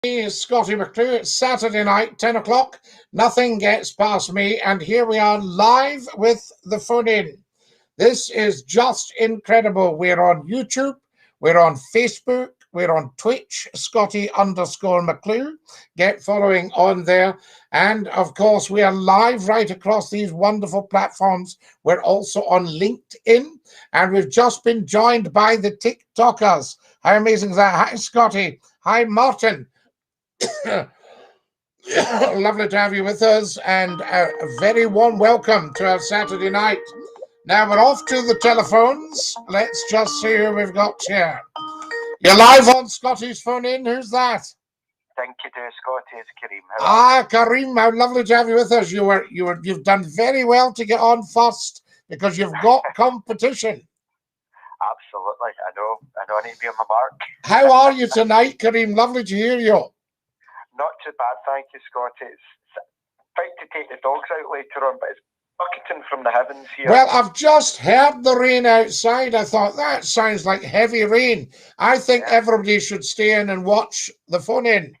It's Scottie McClue. It's Saturday night, 10 o'clock. Nothing gets past me, and here we are live with the phone in. This is just incredible. We're on YouTube, we're on Facebook, we're on Twitch, Scottie_McClue. Get following on there. And of course, we are live right across these wonderful platforms. We're also on LinkedIn, and we've just been joined by the TikTokers. How amazing is that? Hi, Scottie. Hi, Martin. Lovely to have you with us, and a very warm welcome to our Saturday night. Now we're off to the telephones. Let's just see who we've got here. You're live on Scottie's phone in. Who's that? DINKY-DOO, Scottie. It's Kareem. Kareem, how lovely to have you with us. You've done very well to get on first because you've got competition. Absolutely, I know. I need to be on my mark. How are you tonight, Kareem? Lovely to hear you. Not too bad, thank you, Scottie. It's about to take the dogs out later on, but it's bucketing from the heavens here. Well, I've just heard the rain outside. I thought, that sounds like heavy rain. I think everybody should stay in and watch the phone in.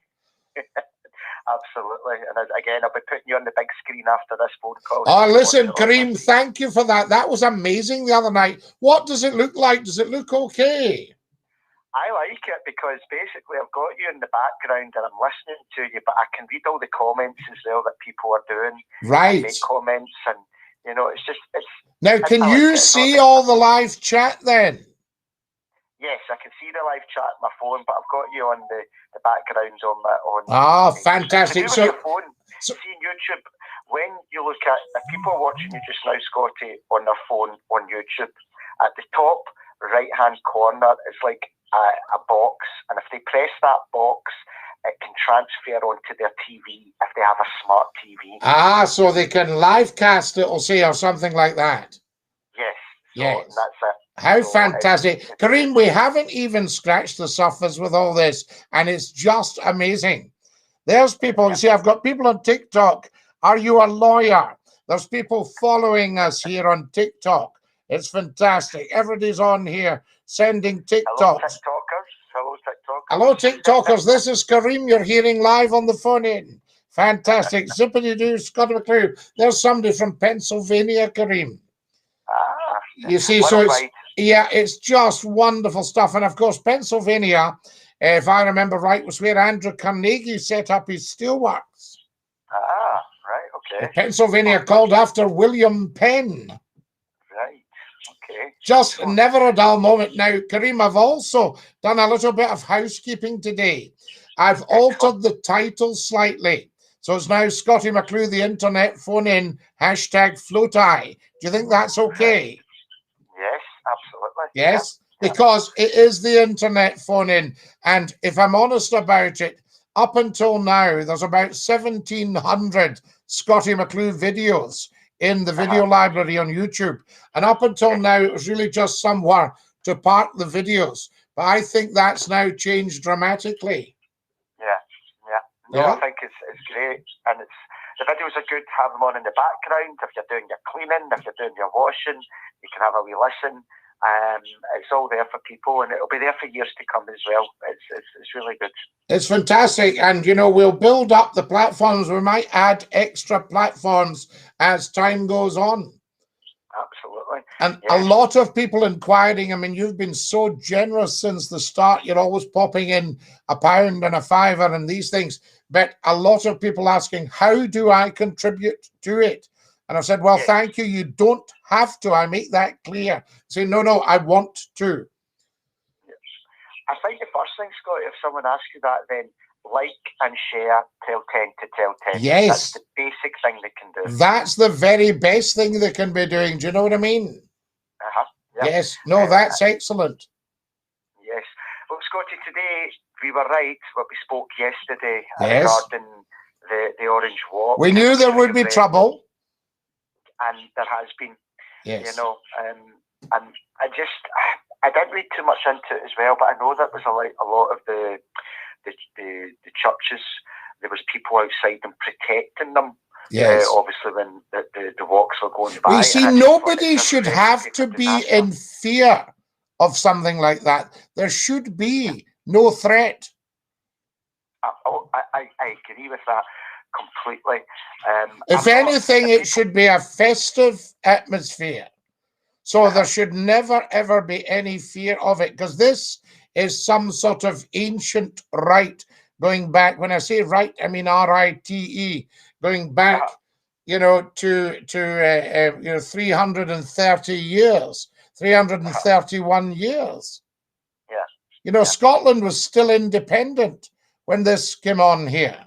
Absolutely. And again, I'll be putting you on the big screen after this phone call. Oh, listen, Kareem, thank you for that. That was amazing the other night. What does it look like? Does it look okay? I like it because basically I've got you in the background and I'm listening to you, but I can read all the comments as well that people are doing. Right. Make comments, and you know, it's just Now, can you see all the live chat then? Yes, I can see the live chat on my phone, but I've got you on the background on my fantastic. So your phone, see YouTube, when you look at if people are watching you just now, Scottie, on their phone on YouTube, at the top right hand corner it's like a box, and if they press that box, it can transfer onto their TV if they have a smart TV. So they can live cast it, or say, or something like that. Yes. Yes. That's it. How fantastic. Kareem, we haven't even scratched the surface with all this, and it's just amazing. There's people, you see, I've got people on TikTok. Are you a lawyer? There's people following us here on TikTok. It's fantastic. Everybody's on here sending TikToks. Hello, TikTokers. Hello, TikTokers. This is Kareem. You're hearing live on the phone in. Fantastic. Zippity-doo, Scottie McClue. There's somebody from Pennsylvania, Kareem. You see, so it's just wonderful stuff. And of course, Pennsylvania, if I remember right, was where Andrew Carnegie set up his steelworks. Right, okay. Pennsylvania called after William Penn. Right, okay. Just never a dull moment. Now, Kareem, I've also done a little bit of housekeeping today. I've altered the title slightly. So it's now Scottie McClue, the internet phone in, #FloatEye. Do you think that's okay? Yes, absolutely. Yes, because it is the internet phone in. And if I'm honest about it, up until now, there's about 1,700 Scottie McClue videos in the video library on YouTube. And up until now, it was really just somewhere to park the videos. But I think that's now changed dramatically. I think it's great. And the videos are good to have them on in the background. If you're doing your cleaning, if you're doing your washing, you can have a wee listen. It's all there for people, and it'll be there for years to come as well. It's really good. It's fantastic. And, you know, we'll build up the platforms. We might add extra platforms as time goes on. Absolutely. And a lot of people inquiring. I mean, you've been so generous since the start. You're always popping in £1 and £5 and these things. But a lot of people asking, how do I contribute to it? And I've said, well, thank you. You don't have to. I make that clear. Say, no, I want to. Yes. I think the first thing, Scottie, if someone asks you that, then like and share, tell 10 to tell 10. Yes. That's the basic thing they can do. That's the very best thing they can be doing. Do you know what I mean? Yes. No, that's excellent. Yes. Well, Scottie, today we were right what we spoke yesterday regarding the Orange Walk. We knew there would be trouble. And there has been, you know, and I didn't read too much into it as well, but I know that was a lot of the churches, there was people outside them protecting them. Yes. Obviously, when the walks were going by. We see, nobody should have to be in fear of something like that. There should be no threat. No, I agree with that completely. If anything, it should be a festive atmosphere. So there should never, ever be any fear of it, because this is some sort of ancient rite going back. When I say rite, I mean R-I-T-E, going back, you know, to 330 years, 331 years. Yeah. You know, Scotland was still independent when this came on here.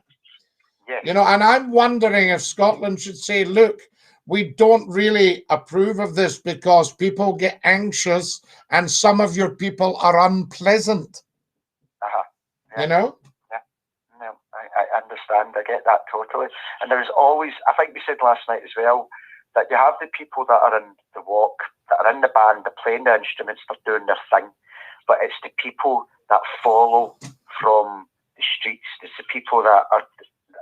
Yes. You know, and I'm wondering if Scotland should say, look, we don't really approve of this because people get anxious and some of your people are unpleasant. Yeah. You know? Yeah. No, I understand. I get that totally. And there's always, I think we said last night as well, that you have the people that are in the walk, that are in the band, they're playing the instruments, they're doing their thing. But it's the people that follow from the streets, it's the people that are,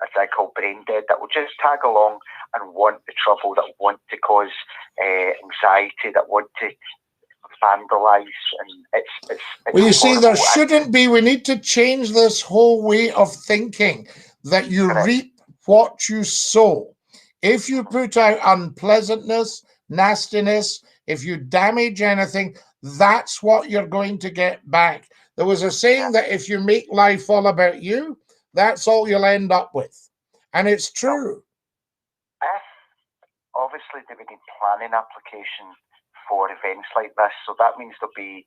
as I call, brain dead, that will just tag along and want the trouble, that want to cause anxiety, that want to vandalize. And it's well, you see, horrible. there shouldn't be. We need to change this whole way of thinking that you reap what you sow. If you put out unpleasantness, nastiness, if you damage anything, that's what you're going to get back. There was a saying that if you make life all about you, that's all you'll end up with. And it's true. Obviously, they would need planning application for events like this. So that means there'll be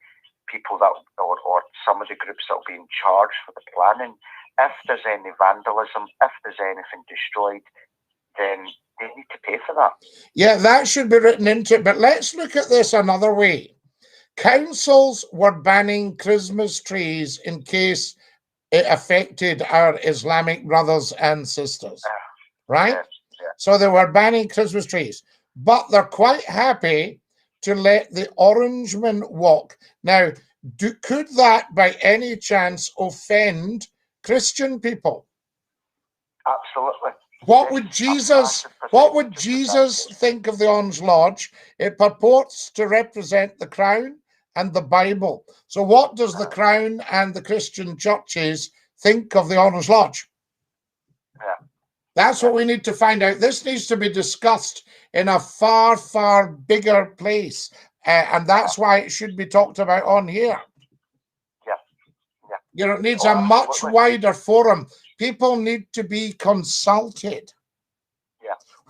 people that, or some of the groups that will be in charge for the planning. If there's any vandalism, if there's anything destroyed, then they need to pay for that. Yeah, that should be written into it. But let's look at this another way. Councils were banning Christmas trees in case it affected our Islamic brothers and sisters, right? Yeah. So they were banning Christmas trees, but they're quite happy to let the Orangemen walk. Now, could that by any chance offend Christian people? Absolutely. What would Jesus think of the Orange Lodge? It purports to represent the crown and the Bible. So what does the crown and the Christian churches think of the Orange Lodge? That's what we need to find out. This needs to be discussed in a far, far bigger place. And that's why it should be talked about on here. You know, it needs a much wider forum. People need to be consulted.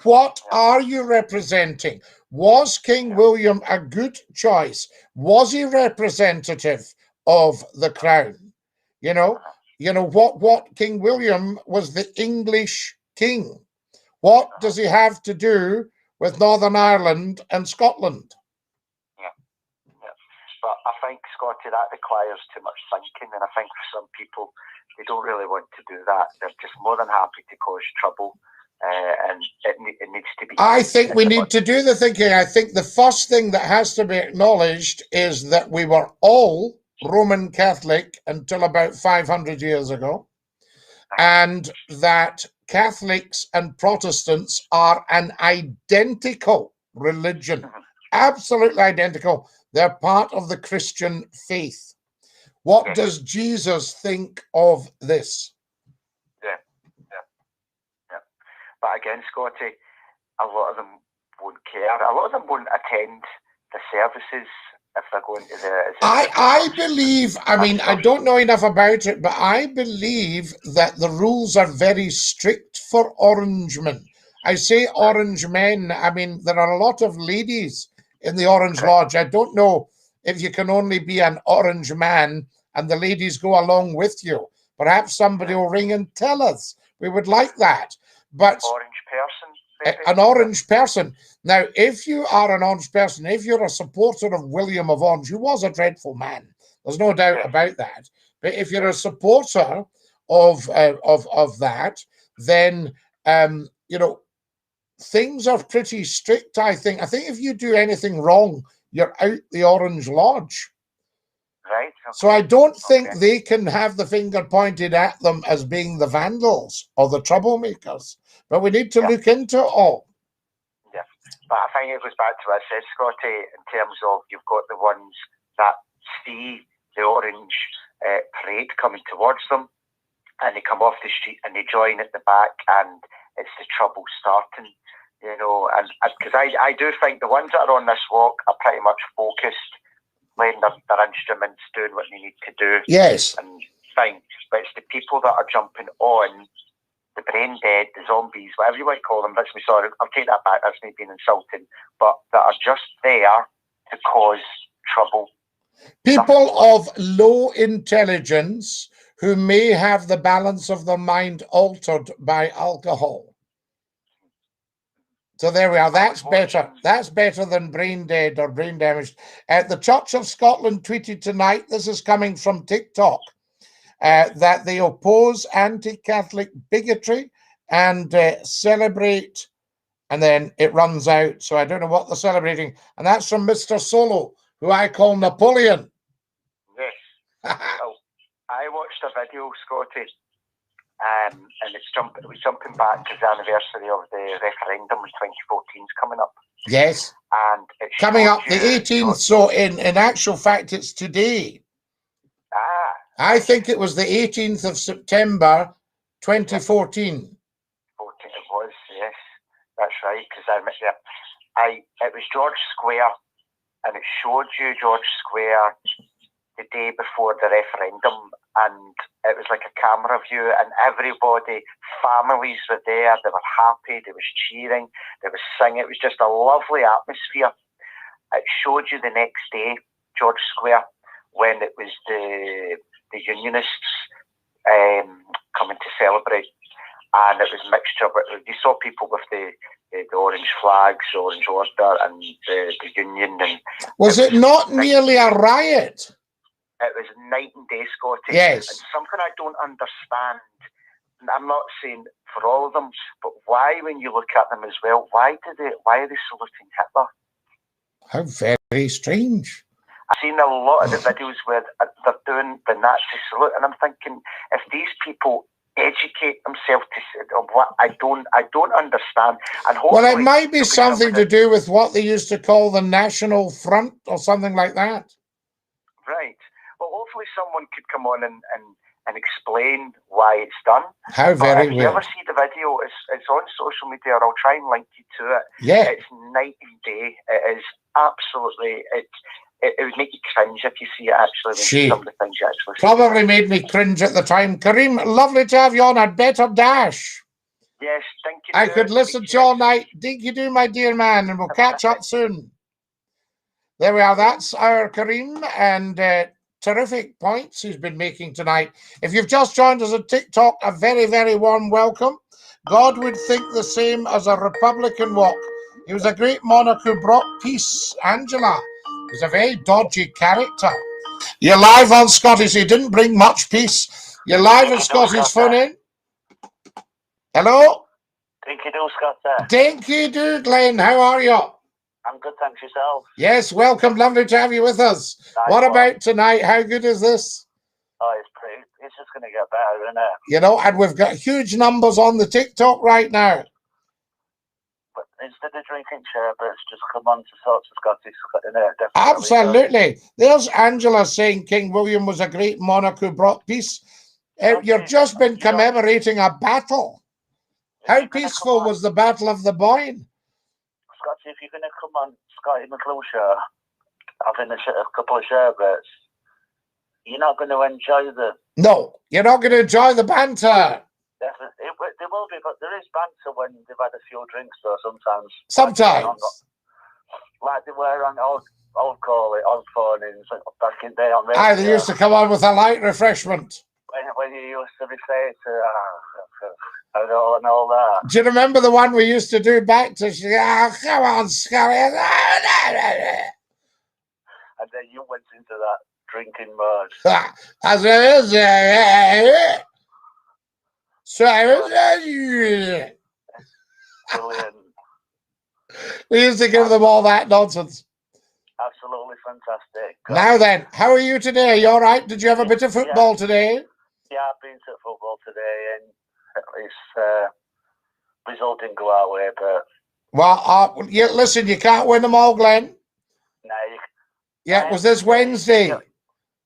What are you representing? Was King William a good choice? Was he representative of the crown? You know what King William was the English king. What does he have to do with Northern Ireland and Scotland? But I think, Scottie, that requires too much thinking, and I think for some people, they don't really want to do that. They're just more than happy to cause trouble, and it needs to be... I think we need to do the thinking. I think the first thing that has to be acknowledged is that we were all Roman Catholic until about 500 years ago, and that Catholics and Protestants are an identical religion, absolutely identical. They're part of the Christian faith. What does Jesus think of this? Yeah. But again, Scottie, a lot of them won't care. A lot of them won't attend the services if they're going to the... I believe, I mean, I don't know enough about it, but I believe that the rules are very strict for Orangemen. I say Orange men, I mean, there are a lot of ladies in the Orange Lodge. I don't know if you can only be an orange man and the ladies go along with you. Perhaps somebody will ring and tell us. We would like that. But orange person, maybe? An orange person. Now, if you are an orange person, if you're a supporter of William of Orange, who was a dreadful man, there's no doubt about that. But if you're a supporter of that, then you know, things are pretty strict, I think. I think if you do anything wrong, you're out the Orange Lodge. Right. Okay. So I don't think they can have the finger pointed at them as being the vandals or the troublemakers. But we need to look into it all. Yeah. But I think it goes back to what I said, Scottie, in terms of you've got the ones that see the orange parade coming towards them, and they come off the street and they join at the back, and it's the trouble starting, you know. And because I do think the ones that are on this walk are pretty much focused, playing their instruments, doing what they need to do. Yes. And fine. But it's the people that are jumping on, the brain dead, the zombies, whatever you want to call them. That's me, sorry, I'll take that back. That's me being insulting. But that are just there to cause trouble. People of low intelligence who may have the balance of the mind altered by alcohol. So there we are. That's better. That's better than brain dead or brain damaged. The Church of Scotland tweeted tonight, this is coming from TikTok, that they oppose anti-Catholic bigotry and celebrate, and then it runs out. So I don't know what they're celebrating. And that's from Mr. Solo, who I call Napoleon. Yes. Well, I watched a video, Scottie, and it was jumping back to the anniversary of the referendum in 2014 is coming up. Yes. And it's coming up the 18th, so in actual fact it's today. I think it was the 18th of September 2014. It was, yes. That's right, because it was George Square, and it showed you George Square the day before the referendum, and it was like a camera view, and everybody, families were there, they were happy, they was cheering, they was singing, it was just a lovely atmosphere. It showed you the next day, George Square, when it was the Unionists coming to celebrate, and it was a mixture, but you saw people with the orange flags, orange order, and the Union. And was it not nearly a riot? It was night and day, Scottie. Yes. And something I don't understand, and I'm not saying for all of them, but why, when you look at them as well, why are they saluting Hitler? How very strange. I've seen a lot of the videos where they're doing the Nazi salute, and I'm thinking, if these people educate themselves to what I don't understand. And well, it might be something to do with what they used to call the National Front or something like that. Right. Well, hopefully someone could come on and explain why it's done. How very If you ever see the video, it's on social media, or I'll try and link you to it. Yeah. It's night and day. It is absolutely, it would make you cringe if you see it actually. Some of the things you actually probably see. Made me cringe at the time. Kareem, lovely to have you on. I'd better dash. Yes, thank you. I could listen to you all night. Dinky-Doo, my dear man, and we'll catch up soon. There we are. That's our Kareem, and terrific points he's been making tonight. If you've just joined us on TikTok, a very, very warm welcome. God would think the same as a Republican walk. He was a great monarch who brought peace. Angela is a very dodgy character. You're live on Scottie, so he didn't bring much peace. You're live on Scottie's phone in. Hello? Dinky-Doo, Scott. Dinky-Doo, Glenn, how are you? I'm good, thanks. Yourself? Yes, welcome. Lovely to have you with us. What about tonight? How good is this? Oh, it's pretty. It's just going to get better, isn't it? You know, and we've got huge numbers on the TikTok right now. But instead of drinking sherbets, just come on to sorts of Scottie. Absolutely. There's Angela saying King William was a great monarch who brought peace. You've just been commemorating a battle. How peaceful was the Battle of the Boyne? Scottie, if you're going to come on SCOTTIE McCLUE show, having a couple of sherbets, you're not going to enjoy the... No, you're not going to enjoy the banter. Definitely. There will be, but there is banter when they've had a few drinks, though, sometimes. Sometimes. Like they were on old phone back in the day on radio. They used to come on with a light refreshment. When you used to be saying and all that. Do you remember the one we used to do back to? Come on, Scottie. And then you went into that drinking mode. As it is. Brilliant. We used to give them all that nonsense. Absolutely fantastic. Now then, how are you today? Are you all right? Did you have a bit of football today? Yeah, I've been to football today, and it's result didn't go our way, but... Well, listen, you can't win them all, Glenn. No. Yeah, it was this Wednesday.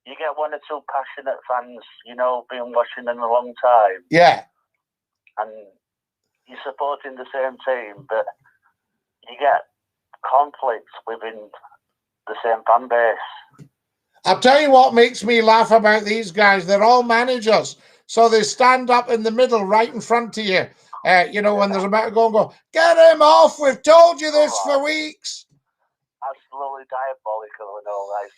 you get one or two passionate fans, you know, been watching them a long time. Yeah. And you're supporting the same team, but you get conflicts within the same fan base. I'll tell you what makes me laugh about these guys. They're all managers. So they stand up in the middle right in front of you. You know, when there's about to go and go, get him off. We've told you this for weeks. Absolutely diabolical and all that. It's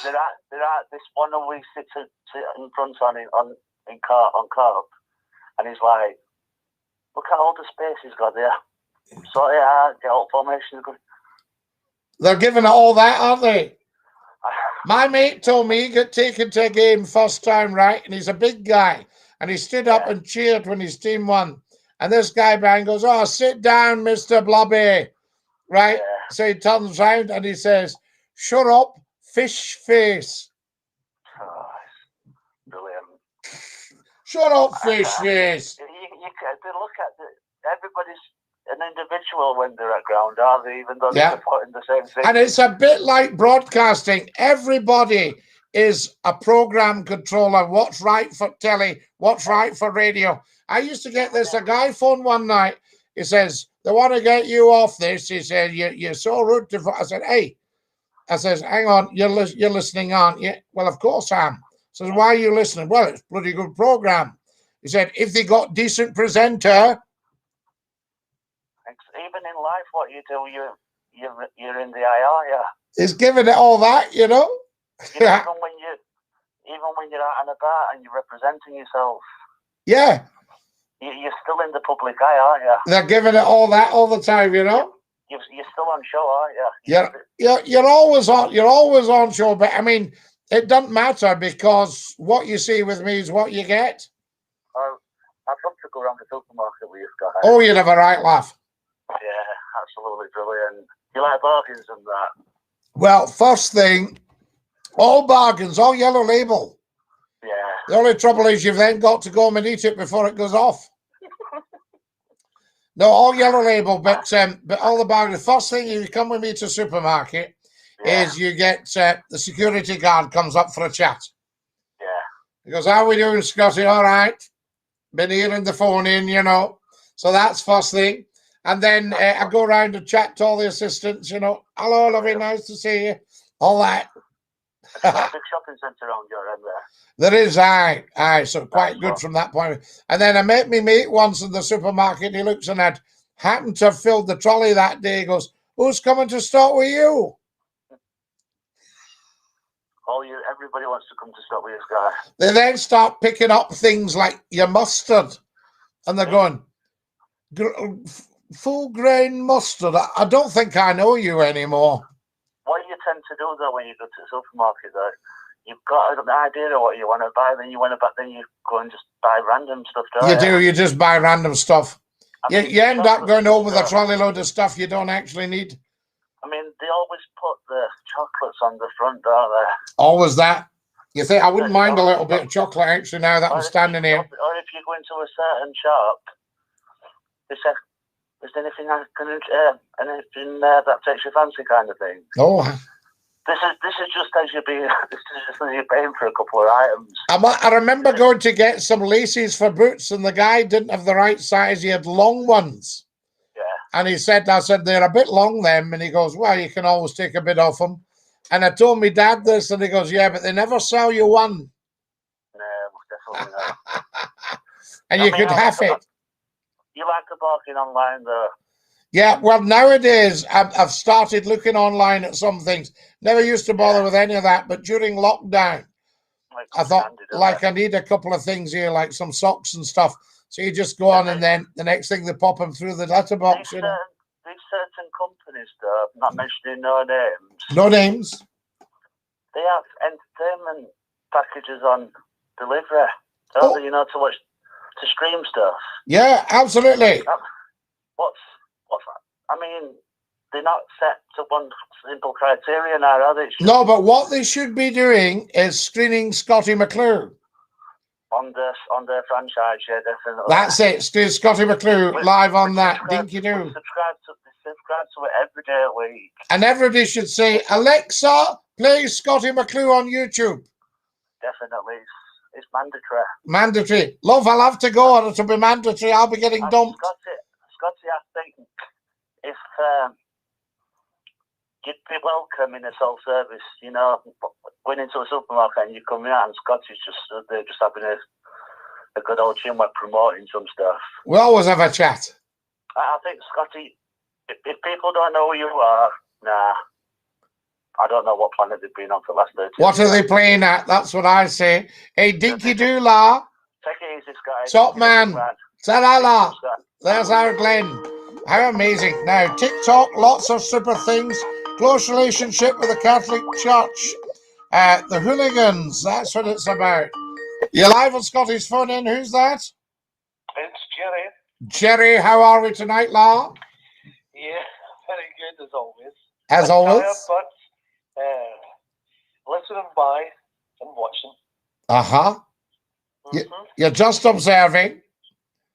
like they're at this one that we sit in front on Corp, and he's like, look at all the space he's got there. Sort it out, get all formations good. They're giving it all that, aren't they? My mate told me he got taken to a game first time, right? And he's a big guy. And he stood up and cheered when his team won. And this guy behind goes, oh, sit down, Mr. Blobby. Right? Yeah. So he turns round and he says, shut up, fish face. Oh, brilliant. Shut up, fish face. They look at everybody's an individual when they're at ground, are they? Even though they're supporting the same thing. And it's a bit like broadcasting. Everybody is a program controller. What's right for telly? What's right for radio? I used to get this. A guy phoned one night. He says, they want to get you off this. He said, you're so rude to... I said, hey. I says, hang on. You're listening, aren't you? Well, of course I am. I says, why are you listening? Well, it's a bloody good program. He said, if they got decent presenter... Even in life, what you do, you're in the IR, yeah. He's giving it all that, you know. Yeah. Even when you're out and about and you're representing yourself. Yeah. You're still in the public eye, aren't you? They're giving it all that all the time, you know. You're still on show, aren't you? You're always on. You're always on show, but I mean, it doesn't matter because what you see with me is what you get. I'd love to go around the supermarket with you, Scott. Oh, you'd have a right laugh. Yeah, absolutely brilliant. You like bargains and that? Well, first thing, all bargains, all yellow label. Yeah. The only trouble is you've then got to go home and eat it before it goes off. No, all yellow label, but all the bargains. First thing, you come with me to supermarket, is you get the security guard comes up for a chat. Yeah. He goes, how are we doing, Scotty? All right. Been hearing the phone in, you know. So that's first thing. And then I go around and chat to all the assistants, you know. Hello, lovely, nice to see you. All that. There's a big shopping centre around your end there. There is, aye. So quite good from that point. And then I met me mate once in the supermarket. He looks and I'd happened to have filled the trolley that day. He goes, who's coming to stop with you? Everybody wants to come to stop with this guy. They then start picking up things like your mustard. And they're going, full grain mustard. I don't think I know you anymore. What you tend to do though when you go to the supermarket though, you've got an idea of what you want to buy, then you go and just buy random stuff, don't you? You just buy random stuff. You end up going over with a trolley load of stuff you don't actually need. I mean, they always put the chocolates on the front, don't they? Always that. You think I wouldn't mind a little bit of chocolate actually now that I'm standing here. Or if you go into a certain shop, they say, is there anything that takes your fancy kind of thing? Oh. This is just as you're paying for a couple of items. I remember going to get some laces for boots and the guy didn't have the right size. He had long ones. Yeah. And I said, they're a bit long them. And he goes, well, you can always take a bit off them. And I told my dad this and he goes, yeah, but they never sell you one. No, definitely not. And you could have it. You like the bargain online though? Yeah, well, nowadays I've started looking online at some things. Never used to bother with any of that, but during lockdown, I thought, I need a couple of things here, like some socks and stuff. So you just go on and then the next thing they pop them through the letterbox, you know. These certain companies, though, not mentioning no names. No names. They have entertainment packages on delivery, don't they, you know, to stream stuff. Yeah, absolutely. What's that? I mean, they're not set to one simple criteria now, are they? No, but what they should be doing is screening SCOTTIE McCLUE. On their franchise, yeah, definitely. That's it. SCOTTIE McCLUE live on that. DINKY-DOO. Subscribe to it every day a week. And everybody should say, Alexa, Play Scottie McCLUE on YouTube. Definitely. It's mandatory. Mandatory. Love, I'll have to go or it'll be mandatory. I'll be getting dumped. Scottie, I think if you'd be welcome in a self-service, you know, going into a supermarket and you come out and Scottie's they're just having a good old chin while promoting some stuff. We always have a chat. I think, Scottie, if people don't know who you are, nah, I don't know what planet they've been on for the last 30 years. What are they playing at? That's what I say. Hey, Dinky-Doo, la. Take it easy, Scottie. Top man. Ta-da-la. There's our Glenn. How amazing. Now, TikTok, lots of super things. Close relationship with the Catholic Church. The hooligans, that's what it's about. You're live on Scottie's phone in. Who's that? It's Jerry. Jerry, how are we tonight, la? Yeah, very good as always. As always. Tired, but listening by and watching. Uh-huh. You're just observing.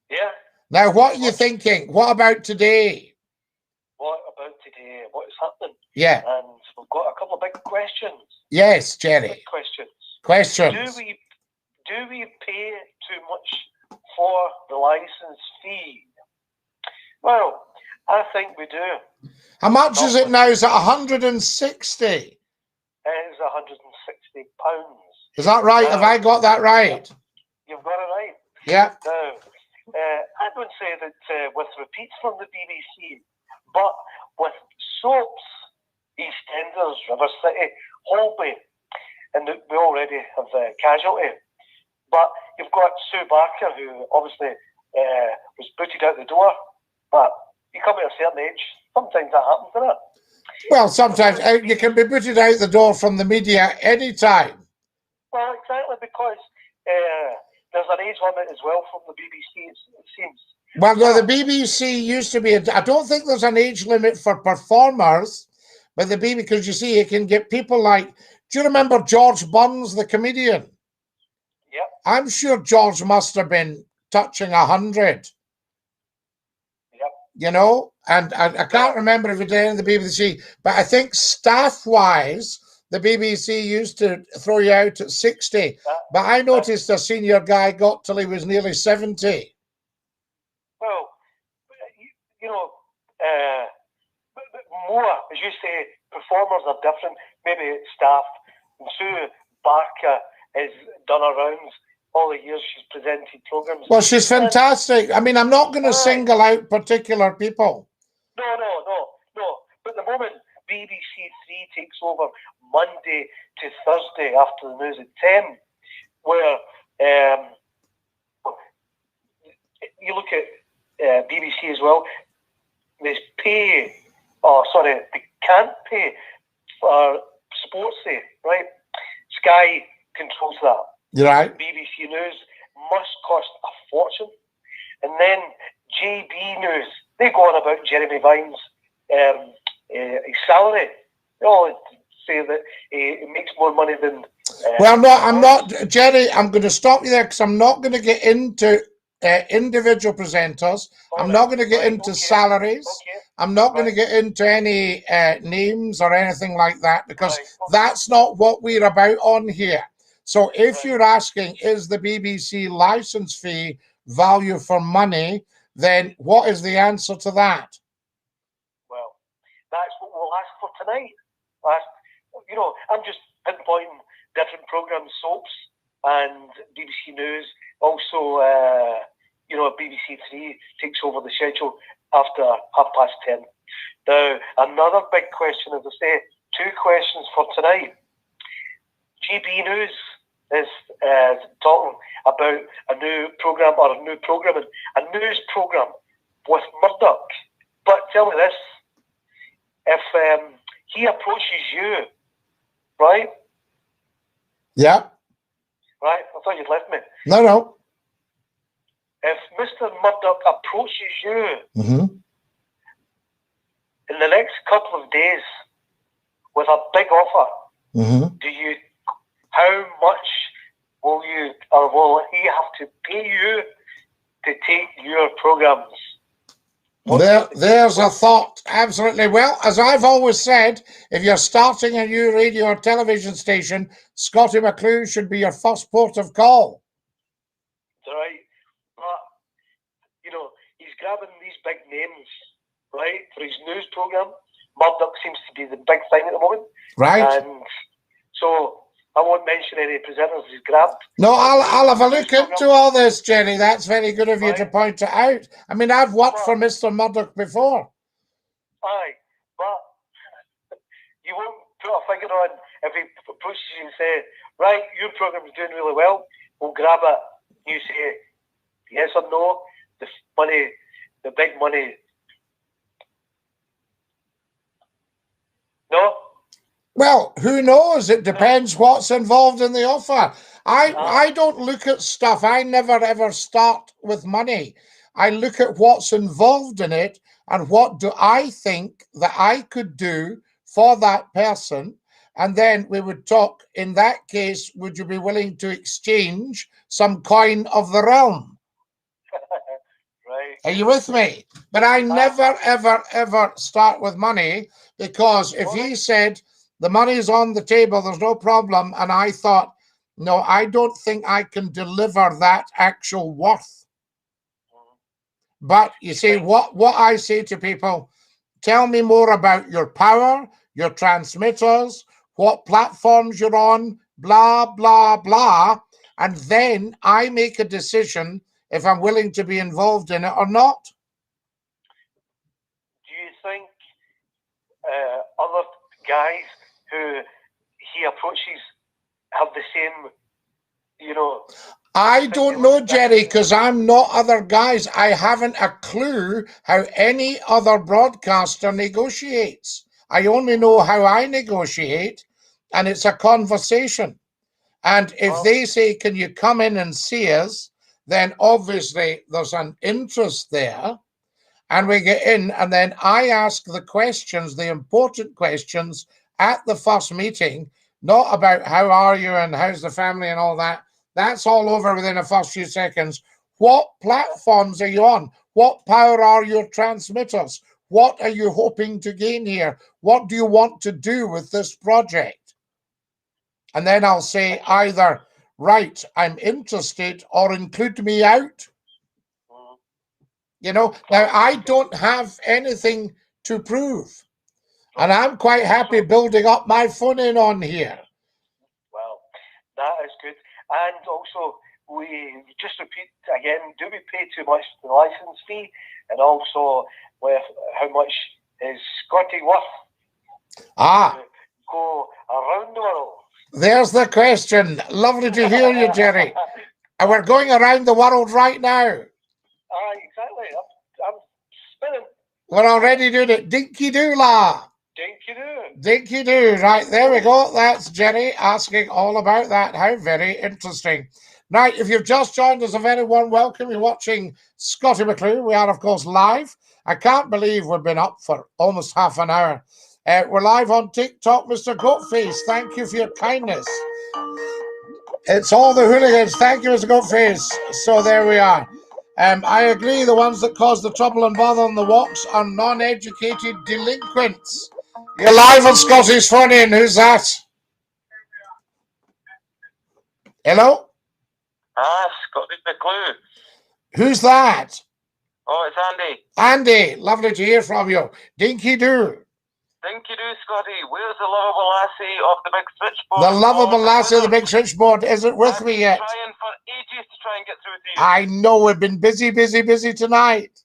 Yeah. Now, what are you thinking? What about today? What about today? What is happening? Yeah. And we've got a couple of big questions. Yes, Jerry. Big questions. Questions. Do we pay too much for the license fee? Well, I think we do. How much is it now? Is it 160? It is £160. Is that right? Have I got that right? You've got it right. Yeah. Now, I would say that with repeats from the BBC, but with soaps, EastEnders, River City, Holby, and we already have Casualty. But you've got Sue Barker, who obviously was booted out the door. But you come at a certain age, sometimes that happens, doesn't it? Well, sometimes you can be booted out the door from the media anytime. Well, exactly, because there's an age limit as well from the BBC, it seems. Well, no, the BBC used to be, I don't think there's an age limit for performers, but the BBC, because you see, you can get people like, do you remember George Burns, the comedian? Yep. I'm sure George must have been touching 100. Yep. You know, and I can't remember if he did in the BBC, but I think staff-wise, the BBC used to throw you out at 60. But I noticed a senior guy got till he was nearly 70. Well, you know, more, as you say, performers are different. Maybe staff. And Sue Barker has done her rounds all the years she's presented programs. Well, she's fantastic. I mean, I'm not going to single out particular people. No. But the moment BBC 3 takes over Monday to Thursday after the news at 10, where you look at BBC as well, they can't pay for Sports Day, right? Sky controls that. You're right. BBC News must cost a fortune. And then JB News, they go on about Jeremy Vine's his salary. They all say that he makes more money than... well, no, I'm not, Jerry, I'm going to stop you there because I'm not going to get into individual presenters. I'm not going to get into salaries. I'm not going to get into any names or anything like that because that's not what we're about on here. So if you're asking, is the BBC license fee value for money, then what is the answer to that? Well, that's what we'll ask for tonight. You know, I'm just pinpointing different programs, soaps and BBC News. Also, you know, BBC 3 takes over the schedule after 10:30. Now, another big question, as I say, 2 questions for tonight. GB News is talking about a new program or a new programming, a news program with Murdoch. But tell me this, if he approaches you, right? Yeah. Right, I thought you'd left me. No. If Mr. Murdoch approaches you in the next couple of days with a big offer, how much will you, or will he have to pay you to take your programs? There's a thought. Absolutely. Well, as I've always said, if you're starting a new radio or television station, Scottie McClue should be your first port of call. Right. But, you know, he's grabbing these big names, right, for his news programme. Murdoch seems to be the big thing at the moment. Right. And so I won't mention any presenters he's grabbed. No, I'll have a look into all this, Jenny. That's very good of you to point it out. I mean, I've worked for Mr. Murdoch before. Aye, but you won't put a finger on if he approaches you and say, right, your programme's doing really well, we'll grab it. You say yes or no, the money, the big money. No? Well, who knows? It depends what's involved in the offer. I don't look at stuff. I never ever start with money. I look at what's involved in it and what do I think that I could do for that person. And then we would talk, in that case, would you be willing to exchange some coin of the realm? Right. Are you with me? But I never, ever, ever start with money, because if he said the money's on the table, there's no problem, and I thought, no, I don't think I can deliver that actual worth. But you see, what I say to people, tell me more about your power, your transmitters, what platforms you're on, blah, blah, blah. And then I make a decision if I'm willing to be involved in it or not. Do you think other guys who he approaches have the same, you know? I don't know, Jerry, because I'm not other guys. I haven't a clue how any other broadcaster negotiates. I only know how I negotiate, and it's a conversation. And if they say, can you come in and see us, then obviously there's an interest there. And we get in, and then I ask the questions, the important questions at the first meeting, not about how are you and how's the family and all that. That's all over within the first few seconds. What platforms are you on? What power are your transmitters? What are you hoping to gain here? What do you want to do with this project? And then I'll say either, right, I'm interested, or include me out. You know, now I don't have anything to prove. And I'm quite happy building up my phone in on here. Well, that is good. And also, we just repeat again, do we pay too much for the license fee? And also, with how much is Scottie worth to go around the world? There's the question. Lovely to hear you, Jerry. And we're going around the world right now. Exactly. I'm spinning. We're already doing it. Dinky-Doo la. Dinky-Doo. Dinky-Doo. Right, there we go. That's Jenny asking all about that. How very interesting. Now, if you've just joined us, a very warm welcome. You're watching Scottie McClue. We are, of course, live. I can't believe we've been up for almost half an hour. We're live on TikTok, Mr. Goatface. Thank you for your kindness. It's all the hooligans. Thank you, Mr. Goatface. So there we are. I agree, the ones that cause the trouble and bother on the walks are non-educated delinquents. You're live on Scottie's phone in. Who's that? Hello? Scottie McClue. Who's that? Oh, it's Andy. Andy, lovely to hear from you. Dinky-Doo. Dinky-Doo, Scottie. Where's the lovable lassie of the big switchboard? The lovable lassie of the big switchboard isn't with me yet. I'm trying for ages to try and get through to you. I know, we've been busy tonight.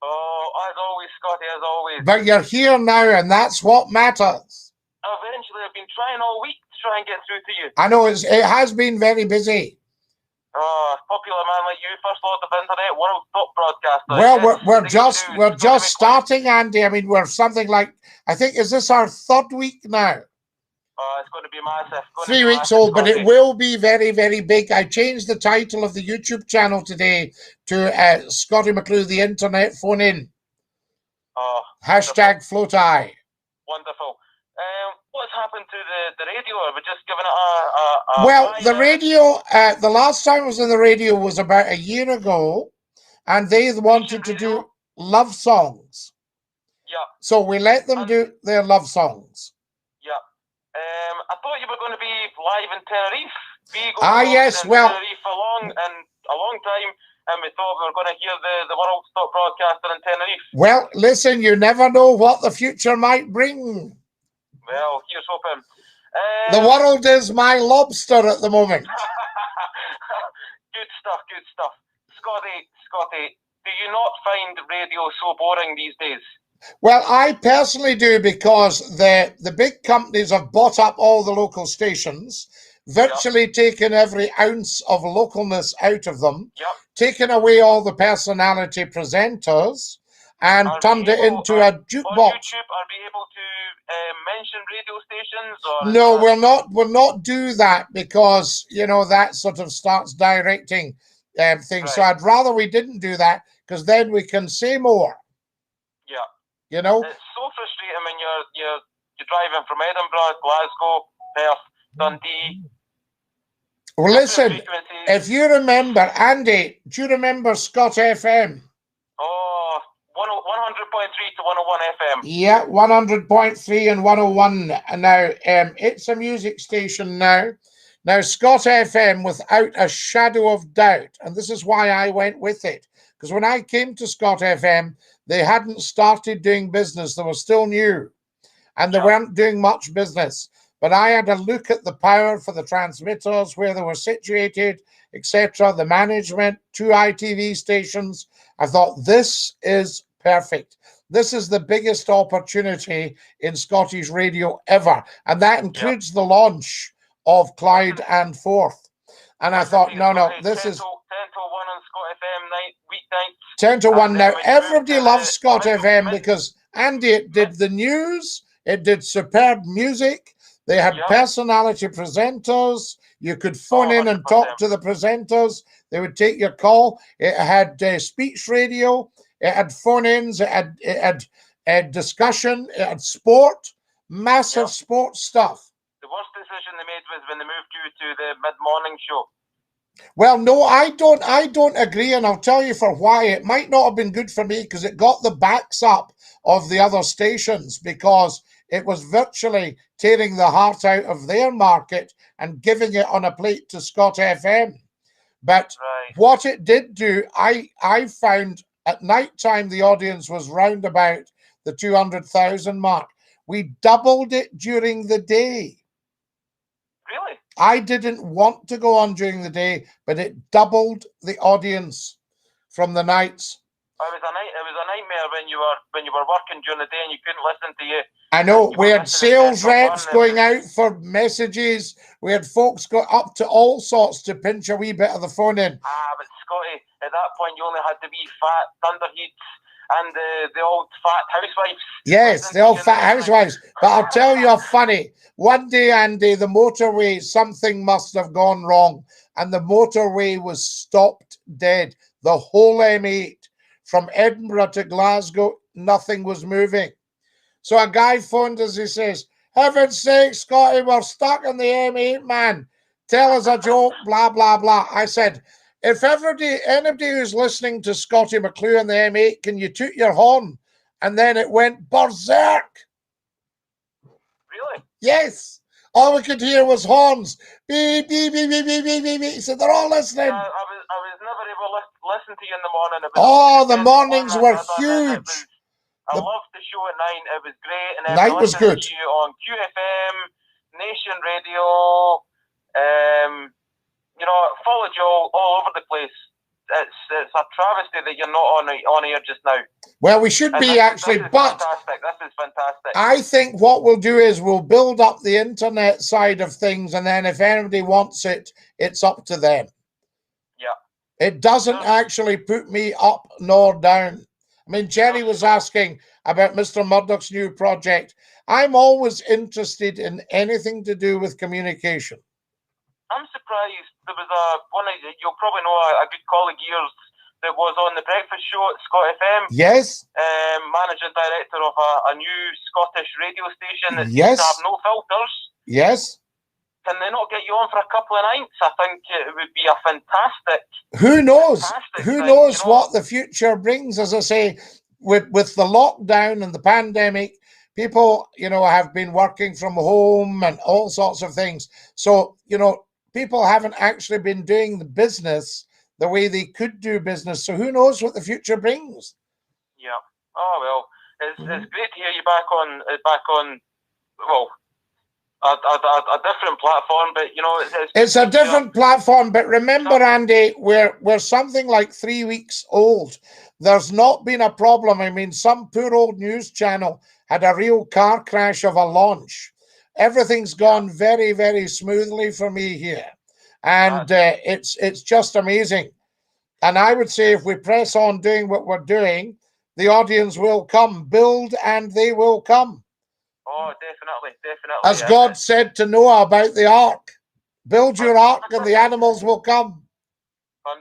Oh, as always, Scottie, as always. But you're here now, and that's what matters. Eventually, I've been trying all week to try and get through to you. I know, it has been very busy. Oh, a popular man like you, first lord of internet, world top broadcaster. Well, we're just starting, Andy. I mean, we're something like, I think, is this our third week now? Oh, it's going to be massive. 3 weeks old, but it will be very, very big. I changed the title of the YouTube channel today to Scottie McClue, the Internet Phone In. Oh, hashtag Float Eye. Wonderful. What's happened to the radio? Are we just giving it well, the radio, the last time I was on the radio was about a year ago, and they wanted to do, love songs. Yeah. So we let them do their love songs. Yeah. I thought you were going to be live in Tenerife. Yes, well, Tenerife a long time, and we thought we were going to hear the World Stop broadcaster in Tenerife. Well, listen, you never know what the future might bring. Well, here's hoping. The world is my lobster at the moment. Good stuff. Scottie, do you not find radio so boring these days? Well, I personally do, because the big companies have bought up all the local stations, virtually taken every ounce of localness out of them, taken away all the personality presenters, and turned it into a jukebox. On YouTube, are we able to mention radio stations? Or no, we'll not do that, because, you know, that sort of starts directing things. Right. So I'd rather we didn't do that, because then we can say more. Yeah. You know? It's so frustrating when you're driving from Edinburgh, Glasgow, Perth, Dundee. Well, listen, if you remember, Andy, do you remember Scott FM? Oh, 100.3 to 101 FM. Yeah, 100.3 and 101. Now, it's a music station now. Now, Scott FM, without a shadow of doubt, and this is why I went with it, because when I came to Scott FM, they hadn't started doing business. They were still new, and they weren't doing much business. But I had a look at the power for the transmitters, where they were situated, etc., the management, 2 ITV stations. I thought, this is perfect. This is the biggest opportunity in Scottish radio ever. And that includes the launch of Clyde and Forth. And I thought, no, this is 10 to 1 on Scott FM weeknights. 10 to 1 now. Everybody loves Scott FM because, Andy, it did the news, it did superb music. They had personality presenters. You could phone in and talk to the presenters. They would take your call. It had speech radio. It had phone-ins. It had discussion. It had sport. Massive sports stuff. The worst decision they made was when they moved you to the mid-morning show. Well, no, I don't agree, and I'll tell you for why. It might not have been good for me because it got the backs up of the other stations, because it was virtually tearing the heart out of their market and giving it on a plate to Scott FM. But what it did do, I found at night time the audience was round about the 200,000 mark. We doubled it during the day. Really? I didn't want to go on during the day, but it doubled the audience from the nights. It was a nightmare when you were working during the day and you couldn't listen to you. I know. We had sales reps going out for messages. We had folks go up to all sorts to pinch a wee bit of the phone in. But Scottie, at that point you only had the wee fat Thunderheats and the old fat housewives. Yes, the old fat housewives. But I'll tell you a funny. One day, Andy, the motorway, something must have gone wrong, and the motorway was stopped dead. The whole M8 from Edinburgh to Glasgow, nothing was moving. So a guy phoned us, he says, "Heaven's sake, Scottie, we're stuck in the M8, man. Tell us a joke, blah, blah, blah." I said, if anybody who's listening to Scottie McClue in the M8, can you toot your horn? And then it went berserk. Really? Yes. All we could hear was horns. Beep, beep, beep, beep, beep, beep, beep, beep. He said, they're all listening. I was never able to listen to you in the morning. The mornings were huge. I loved the show at 9. It was great. And then night was good. To you on QFM, Nation Radio, followed you all over the place. It's a travesty that you're not on air just now. Well, we should be actually, but this is fantastic. I think what we'll do is we'll build up the internet side of things, and then if anybody wants it, it's up to them. Yeah. It doesn't actually put me up nor down. I mean, Jerry was asking about Mr. Murdoch's new project. I'm always interested in anything to do with communication. I'm surprised there was you'll probably know a good colleague of yours that was on the breakfast show at Scott FM. Yes. Managing director of a new Scottish radio station that seems to have no filters. Yes. Can they not get you on for a couple of nights? I think it would be a fantastic. Who knows? Fantastic Who thing, knows what the future brings? As I say, with the lockdown and the pandemic, people, have been working from home and all sorts of things. So, people haven't actually been doing the business the way they could do business. So who knows what the future brings? Yeah. Oh well, it's great to hear you back on well, a different platform, but it's a different platform. But remember, Andy, we're something like 3 weeks old. There's not been a problem. I mean, some poor old news channel had a real car crash of a launch. Everything's gone very, very smoothly for me here, and it's just amazing. And I would say if we press on doing what we're doing, the audience will come. Build and they will come. Oh, definitely. As God said to Noah about the ark, build your ark and the animals will come. 100%.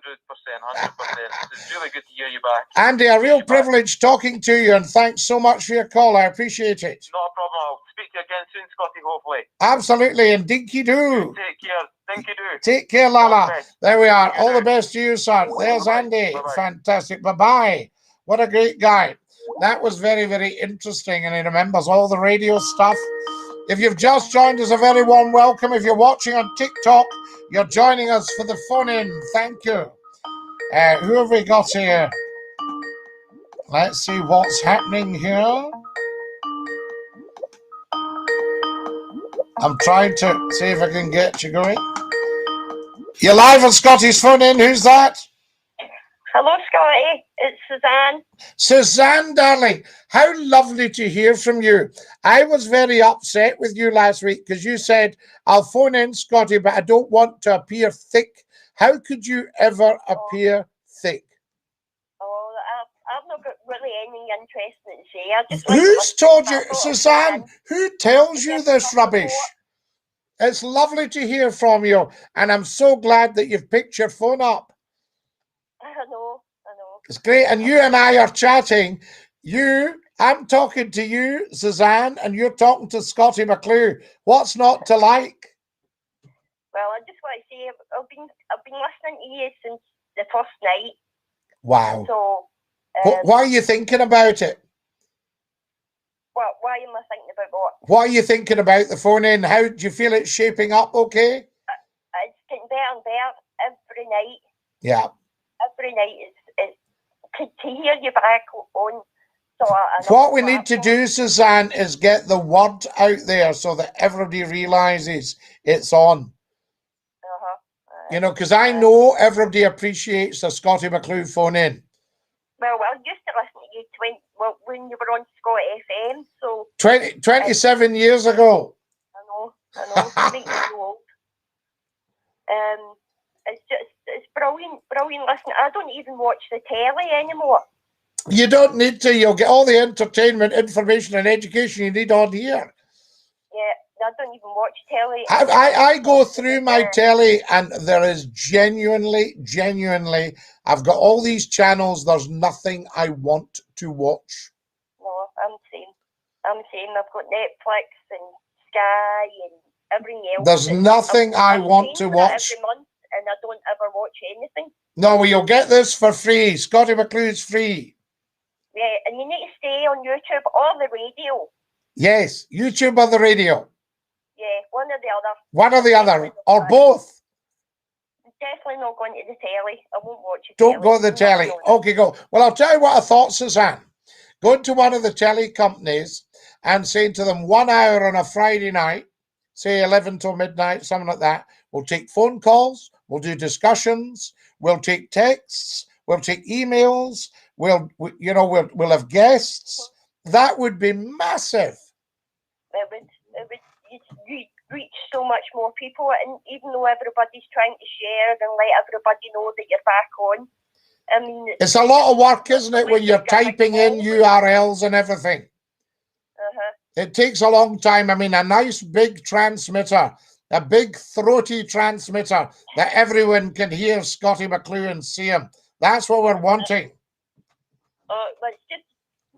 It's really good to hear you back. Andy, a real privilege talking to you, and thanks so much for your call. I appreciate it. Not a problem. I'll speak to you again soon, Scottie, hopefully. Absolutely, and Dinky-Doo. Take care. Dinky-Doo. Take care, Lala. There we are. All the best to you, sir. There's Andy. Bye-bye. Fantastic. Bye-bye. What a great guy. That was very, very interesting, and he remembers all the radio stuff. If you've just joined us, a very warm welcome. If you're watching on TikTok, you're joining us for the phone-in. Thank you. Who have we got here? Let's see what's happening here. I'm trying to see if I can get you going. You're live on Scottie's phone-in. Who's that? Hello, Scottie. It's Suzanne. Suzanne, darling, how lovely to hear from you. I was very upset with you last week because you said, I'll phone in, Scottie, but I don't want to appear thick. How could you ever appear thick? Oh, I've not got really any interest in say. I just Who's told you, Suzanne, who tells you this rubbish? It's lovely to hear from you, and I'm so glad that you've picked your phone up. I know. It's great, and you and I are chatting. I'm talking to you, Suzanne, and you're talking to Scottie McClue. What's not to like? Well, I just want to say I've been listening to you since the first night. Wow. So, why are you thinking about it? Why am I thinking about what? What are you thinking about the phone-in? How do you feel it's shaping up okay? It's getting better and better every night. Yeah. Every night it's to hear you back on. What we need to do, Suzanne, is get the word out there so that everybody realises it's on. Because I know everybody appreciates the Scottie McClue phone-in. Well, I used to listen to you when you were on Scott FM. So 27 years ago. I know. It makes me old. It's brilliant listening. I don't even watch the telly anymore. You don't need to. You'll get all the entertainment, information, and education you need on here. Yeah, I don't even watch telly. I go through my telly, and there is genuinely, I've got all these channels. There's nothing I want to watch. No, I'm the same. I've got Netflix and Sky and everything else. There's nothing I want to watch. Every month, and I don't ever watch anything. No, well, you'll get this for free. Scottie McClue's free. Yeah, and you need to stay on YouTube or the radio. Yes, YouTube or the radio. Yeah, one or the other. One or the other, or both. I'm definitely not going to the telly. I won't watch it. Don't go to the telly. Okay, go. Well, I'll tell you what I thought, Suzanne. Going to one of the telly companies and saying to them 1 hour on a Friday night, say 11 till midnight, something like that. We'll take phone calls. We'll do discussions. We'll take texts. We'll take emails. We'll have guests. That would be massive. It would reach so much more people, and even though everybody's trying to share and let everybody know that you're back on, I mean, it's a lot of work, isn't it, when you're typing in URLs and everything? It takes a long time. I mean, a nice big transmitter, a big throaty transmitter that everyone can hear Scottie McClue and see him. That's what we're wanting. But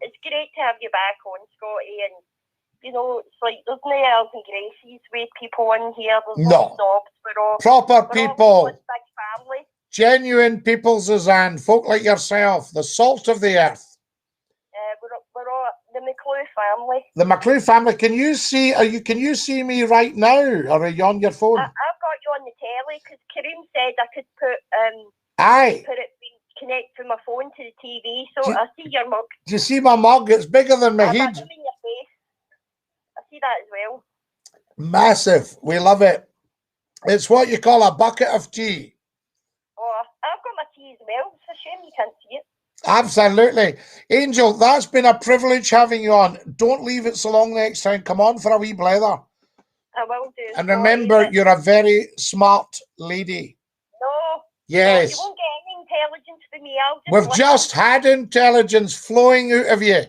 it's great to have you back on, Scottie, and it's like there's no airs and graces with people in here. There's no snobs. We're all proper people. Big family. Genuine people, Suzanne. Folk like yourself, the salt of the earth. family. The McClue family. Can you see? Can you see me right now, or are you on your phone? I've got you on the telly because Kareem said I could put Aye. put it connect to my phone to the TV. So I see your mug. Do you see my mug? It's bigger than my head. I see in your face. I see that as well. Massive. We love it. It's what you call a bucket of tea. Oh, I've got my tea as well. It's a shame you can't see it. Absolutely. Angel, that's been a privilege having you on. Don't leave it so long next time. Come on for a wee blather. I will do. And remember, you're a very smart lady. No. Yes. No, you won't get any intelligence from me. We've just had intelligence flowing out of you.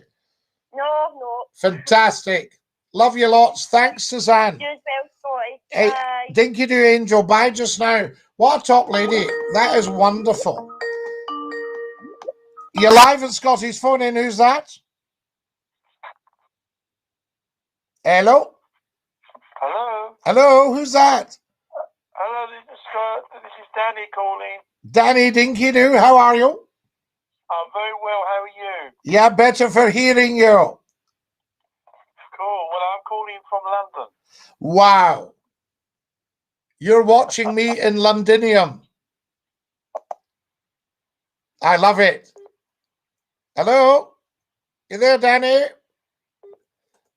No. Fantastic. Love you lots. Thanks, Suzanne. You as well, Scottie. Hey, bye. Dinky-Doo Angel, bye just now. What a top lady. That is wonderful. You're live at Scottie's phone in. Who's that? Hello? Hello? Hello, who's that? Hello, this is Scott. This is Danny calling. Danny Dinky-Doo, how are you? I'm very well. How are you? Yeah, better for hearing you. Cool. Well, I'm calling from London. Wow. You're watching me in Londinium. I love it. Hello? You there, Danny?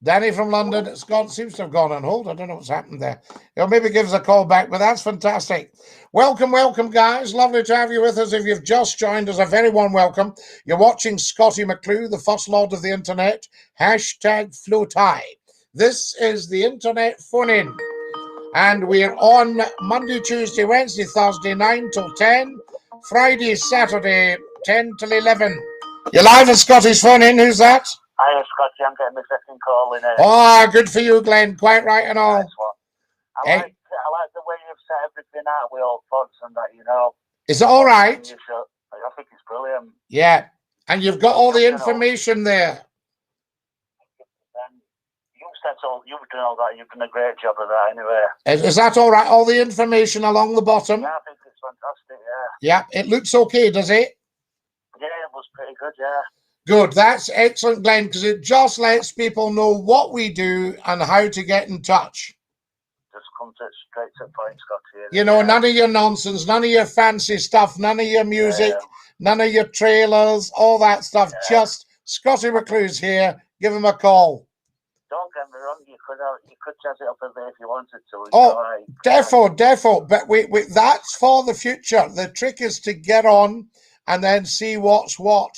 Danny from London. It's gone, seems to have gone on hold. I don't know what's happened there. He'll maybe give us a call back, but that's fantastic. Welcome, guys. Lovely to have you with us. If you've just joined us, a very warm welcome. You're watching Scottie McClue, the first lord of the internet. #FloatHigh. This is the internet phone-in. And we're on Monday, Tuesday, Wednesday, Thursday, 9 till 10. Friday, Saturday, 10 till 11. You're live at Scottie's phone-in. Who's that? Hi, Scottie. I'm getting my second call in it. Oh, good for you, Glenn. Quite right and all. Nice one. I like the way you've set everything out with all pods and that, you know. Is it all right? I think it's brilliant. Yeah. And you've got all the information there. You've done all that. You've done a great job of that anyway. Is that all right? All the information along the bottom? Yeah, I think it's fantastic, yeah. Yeah, it looks okay, does it? Yeah, it was pretty good, yeah. Good. That's excellent, Glenn, because it just lets people know what we do and how to get in touch. Just come straight to the point, Scottie. You know, none of your nonsense, none of your fancy stuff, none of your music, none of your trailers, all that stuff. Yeah. Just Scottie McClue's here. Give him a call. Don't get me wrong, you could jazz it up a bit if you wanted to. Oh, defo. But we that's for the future. The trick is to get on and then see what's what.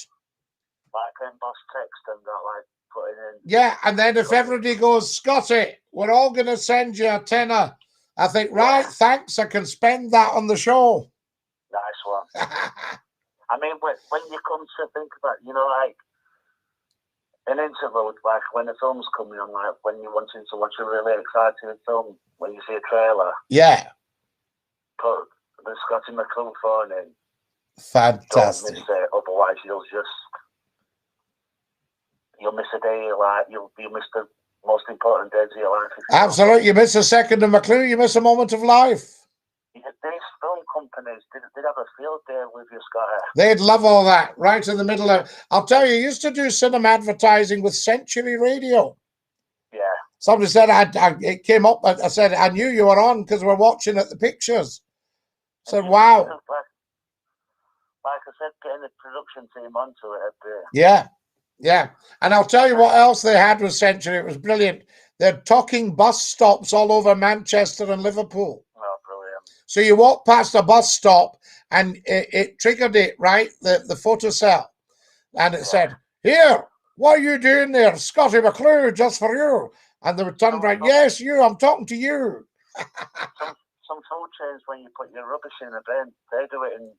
Like boss text and that, like putting in. Yeah, and then if everybody goes, Scottie, we're all going to send you a tenner. I think, right, thanks, I can spend that on the show. Nice one. I mean, when you come to think about, you know, like an interlude, like when the film's coming on, like when you're wanting to watch a really exciting film, when you see a trailer. Yeah. Put the Scottie McClue phone in. Fantastic. Don't miss it, otherwise you'll miss a day, like you'll miss the most important days of your life. Absolutely, you miss a second of McClue, you miss a moment of life. These film companies, they'd have a field day with you, Scottie. They'd love all that, right in the middle of. I'll tell you, used to do cinema advertising with Century Radio. Yeah. Somebody said it came up. I said I knew you were on because we're watching at the pictures. I said, wow. Like I said, getting the production team onto it. Yeah. And I'll tell you what else they had with Century. It was brilliant. They're talking bus stops all over Manchester and Liverpool. Oh, brilliant. So you walk past a bus stop and it triggered it, right? The photo cell. And it said, here, what are you doing there? Scottie McClue, just for you. And they would turn right, yes, you, I'm talking to you. some food chains, when you put your rubbish in a bin, they do it in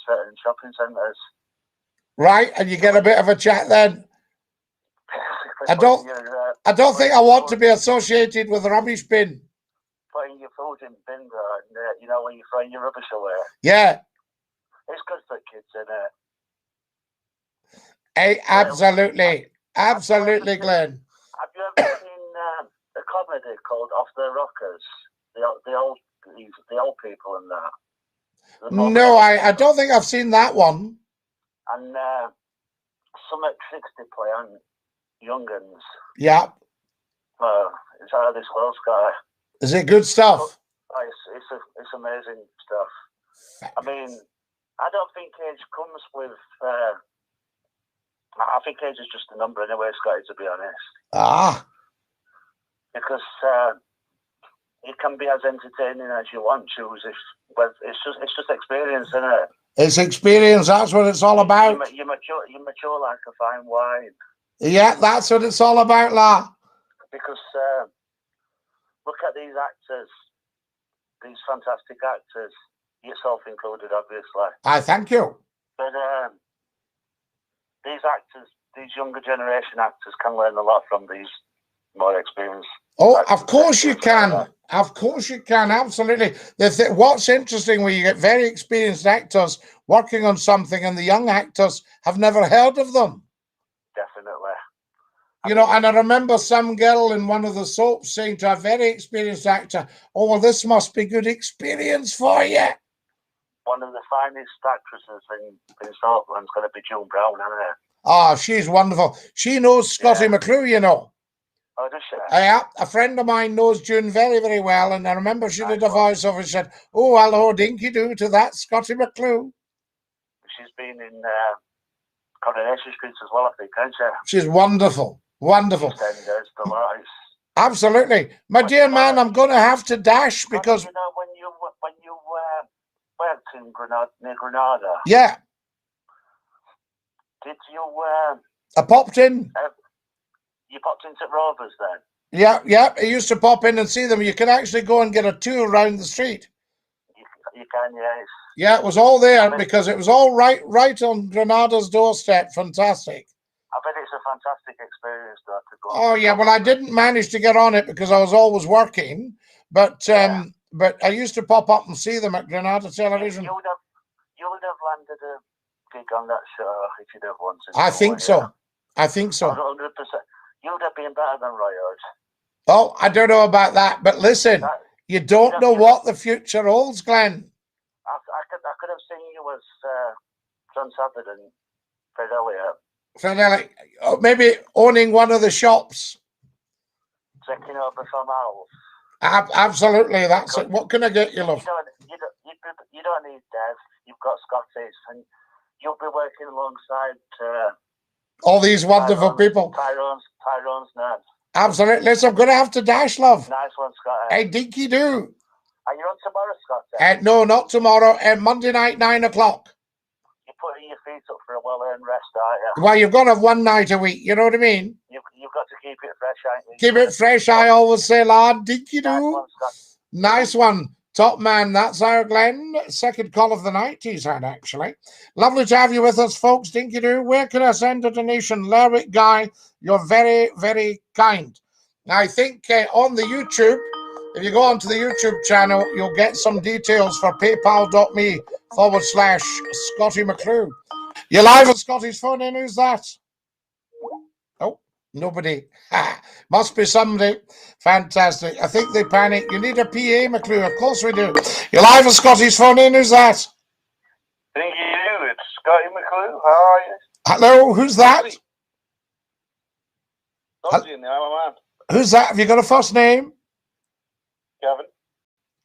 certain shopping centres. Right, and you get a bit of a chat then. I don't think I want to be associated with a rubbish bin. Putting your food in bins, you know, when you're throwing your rubbish away. Yeah. It's good for kids, isn't it? Hey, absolutely. Absolutely, Glenn. Have you ever seen a comedy called Off the Rockers? The old people in that. No, I don't think I've seen that one. And some at 60 play on. young'uns. Yeah. It's out of this world, Scotty. Is it good stuff? It's amazing stuff. I mean, I don't think age comes with. I think age is just a number anyway, Scotty, to be honest. Ah. Because it can be as entertaining as you want to. It's just experience, isn't it? It's experience. That's what it's all about. You mature like a fine wine. Yeah, that's what it's all about, La. Because look at these actors, these fantastic actors, yourself included, obviously. I thank you. But these actors, these younger generation actors, can learn a lot from these more experienced. Oh, of course you can. Of course you can. Absolutely. What's interesting when you get very experienced actors working on something and the young actors have never heard of them. Definitely. You know, and I remember some girl in one of the soaps saying to a very experienced actor, "Oh, well, this must be good experience for you." One of the finest actresses in Scotland's going to be June Brown, isn't it? Oh, she's wonderful. She knows Scottie McClue, you know. Oh, does she? Yeah, a friend of mine knows June very, very well, and I remember she did a voiceover and said, "Oh, hello, Dinky-Doo to that Scottie McClue." She's been in Coronation Street as well, I think, hasn't she? She's wonderful. Wonderful. Absolutely. My dear man, I'm going to have to dash because... You know, when you worked in Granada, near Granada... Yeah. Did you... I popped in. You popped into Rovers then? Yeah, yeah. I used to pop in and see them. You can actually go and get a tour around the street. You can, yes. Yeah, it was all there because it was all right on Granada's doorstep. Fantastic. I bet it's a fantastic experience though, to go. Oh yeah, well I didn't manage to get on it because I was always working, but I used to pop up and see them at Granada Television. You would have landed a gig on that show if you'd have wanted. I think so. I think so. 100%. You would have been better than Roy Hodge. Oh, I don't know about that, but listen, you don't know what the future holds, Glenn. I could have seen you as John Savard and Fred Elliott. Maybe owning one of the shops. Taking over from Alf. Absolutely, that's it. What can I get you, love? You don't need Dev. You've got Scotties, and you'll be working alongside all these wonderful people. Tyrone's Ned. Absolutely. Listen, I'm going to have to dash, love. Nice one, Scotty. Hey, Dinky-Doo. Are you on tomorrow, Scotty? No, not tomorrow. Monday night, 9 o'clock. You're putting your feet up for a well-earned rest, aren't you? Well, you've got to have one night a week. You know what I mean? You've got to keep it fresh, ain't you? Keep it fresh, I always say, lad. Dinky-Doo. Nice one. Top man. That's our Glenn. Second call of the night he's had, actually. Lovely to have you with us, folks. Dinky-Doo. Where can I send a donation? Lerwick Guy, you're very, very kind. Now, I think on the YouTube, if you go onto the YouTube channel, you'll get some details for paypal.me/Scottie McClue. You're live on Scotty's phone in. Who's that? Oh, nobody. Must be somebody. Fantastic. I think they panic. You need a PA, McClue. Of course we do. You're live on Scotty's phone in. Who's that? Thank you. It's Scottie McClue. How are you? Hello, who's that? Dodgy in there, I'm a man. Who's that? Have you got a first name? Kevin.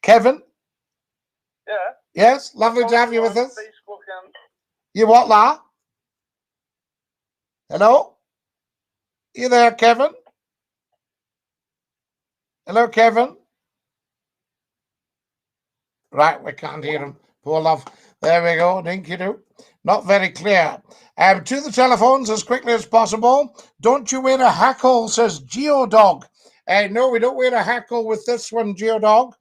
Kevin? Yeah. Yes, lovely to have you with us. Facebook and... You what, La? Hello? You there, Kevin? Hello, Kevin? Right, we can't hear him. Poor love. There we go, Dinky-Doo. Not very clear. To the telephones as quickly as possible. Don't you wear a hackle, says Geodog. No, we don't wear a hackle with this one, Geodog.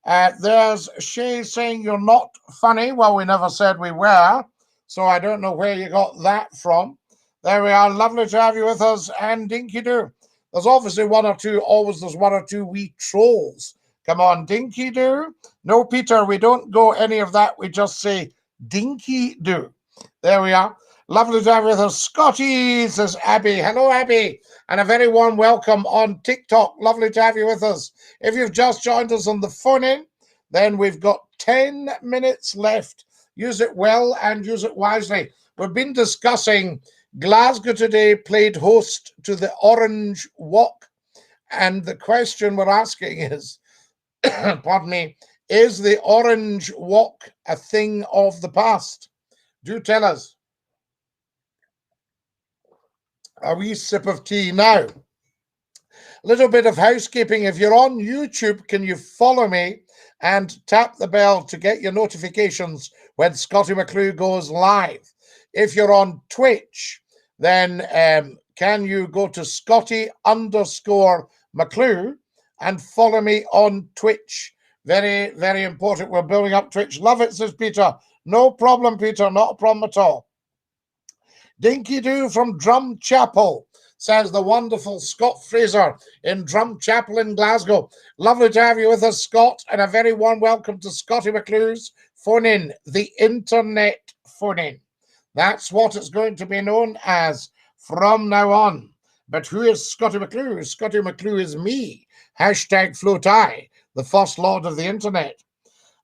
There's Shay saying you're not funny. Well, we never said we were, so I don't know where you got that from. There we are. Lovely to have you with us, and Dinky-Doo. There's obviously there's one or two wee trolls. Come on, Dinky-Doo. No, Peter, we don't go any of that. We just say Dinky-Doo. There we are. Lovely to have you with us. Scotty, says Abby. Hello, Abby. And a very warm welcome on TikTok. Lovely to have you with us. If you've just joined us on the phone-in, then we've got 10 minutes left. Use it well and use it wisely. We've been discussing Glasgow today played host to the Orange Walk. And the question we're asking is, pardon me, is the Orange Walk a thing of the past? Do tell us. A wee sip of tea now. Little bit of housekeeping. If you're on YouTube, can you follow me and tap the bell to get your notifications when Scottie McClue goes live? If you're on Twitch, then can you go to Scottie_McClue and follow me on Twitch? Very, very important. We're building up Twitch. Love it, says Peter. No problem, Peter. Not a problem at all. DINKY-DOO from Drum Chapel, says the wonderful Scott Fraser in Drum Chapel in Glasgow. Lovely to have you with us, Scott, and a very warm welcome to Scottie McClue's phone-in, the internet phone-in. That's what it's going to be known as from now on. But who is Scottie McClue? Scottie McClue is me. Hashtag FloatI, the first lord of the internet.